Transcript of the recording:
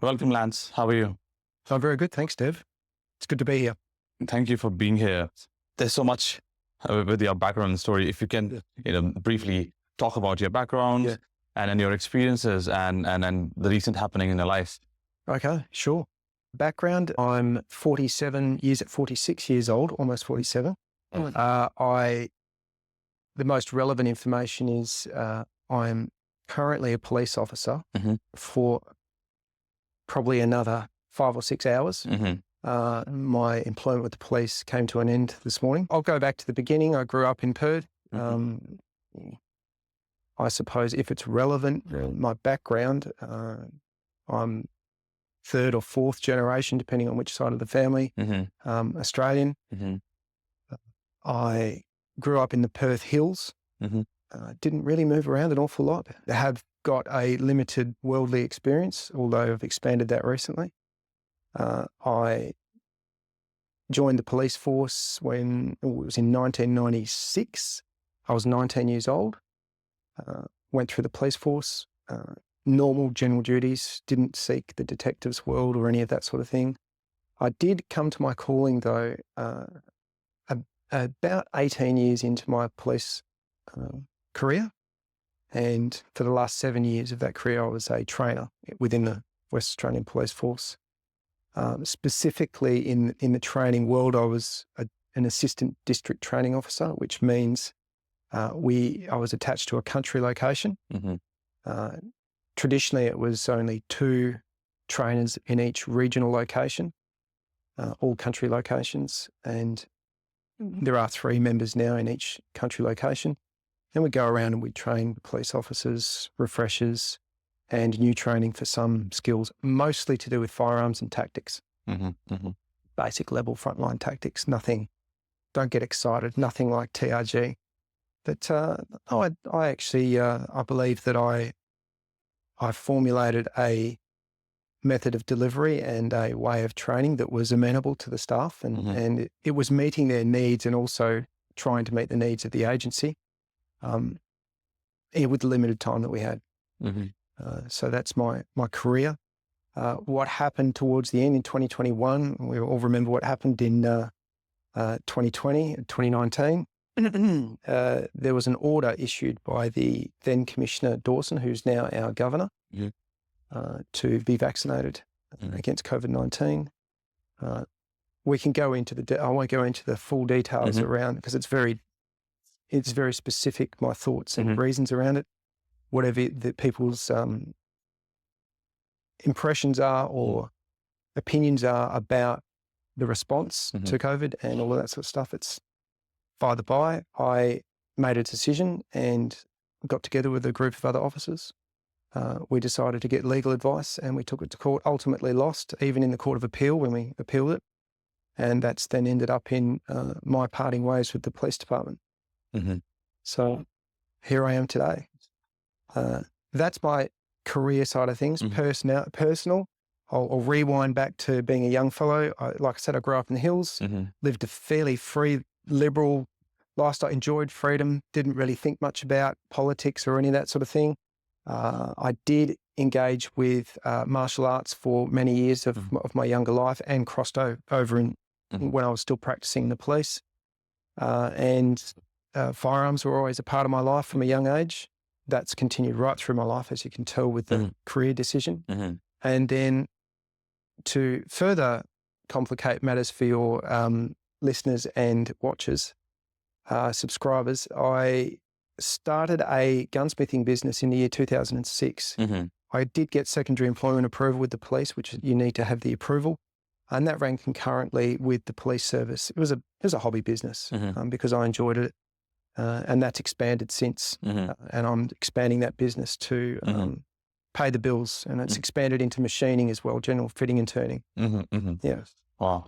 Welcome, Lance. How are you? I'm very good. Thanks, Dev. It's good to be here. Thank you for being here. There's so much with your background story. If you can, briefly talk about your background and then your experiences and the recent happening in your life. Okay, sure. Background, I'm 46 years old, almost 47. The most relevant information is I'm currently a police officer for probably another 5 or 6 hours. My employment with the police came to an end this morning. I'll go back to the beginning. I grew up in Perth. I suppose if it's relevant, my background, I'm third or fourth generation, depending on which side of the family, Australian. I grew up in the Perth Hills. Didn't really move around an awful lot. I have got a limited worldly experience, although I've expanded that recently. I joined the police force when it was in 1996. I was 19 years old. Went through the police force, normal general duties, didn't seek the detective's world or any of that sort of thing. I did come to my calling though, about 18 years into my police career. And for the last 7 years of that career, I was a trainer within the West Australian Police Force. Specifically in the training world, I was an assistant district training officer, which means I was attached to a country location. Traditionally, it was only 2 trainers in each regional location, all country locations, and there are 3 members now in each country location. And we go around and we train police officers, refreshers, and new training for some skills, mostly to do with firearms and tactics. Basic level frontline tactics, nothing, don't get excited, nothing like TRG. But I believe that I formulated a method of delivery and a way of training that was amenable to the staff, and it was meeting their needs and also trying to meet the needs of the agency with the limited time that we had. So that's my career. What happened towards the end in 2021, we all remember what happened in 2019. There was an order issued by the then Commissioner Dawson, who's now our Governor, to be vaccinated against COVID-19. We can go into I won't go into the full details around, because it's very specific, my thoughts and reasons around it. Whatever the people's impressions are or opinions are about the response to COVID and all of that sort of stuff, it's by the by. I made a decision and got together with a group of other officers. We decided to get legal advice and we took it to court, ultimately lost, even in the Court of Appeal when we appealed it. And that's then ended up in my parting ways with the police department. So here I am today. That's my career side of things. Personal, I'll rewind back to being a young fellow. Like I said, I grew up in the hills, lived a fairly free, liberal lifestyle, enjoyed freedom, didn't really think much about politics or any of that sort of thing. I did engage with martial arts for many years of my younger life and crossed over in when I was still practicing the police. And firearms were always a part of my life from a young age. That's continued right through my life, as you can tell with the career decision. And then to further complicate matters for your listeners and watchers, subscribers, I started a gunsmithing business in the year 2006. I did get secondary employment approval with the police, which you need to have the approval. And that ran concurrently with the police service. It was a hobby business because I enjoyed it. And that's expanded since. And I'm expanding that business to pay the bills. And it's expanded into machining as well, general fitting and turning. Yeah. Wow.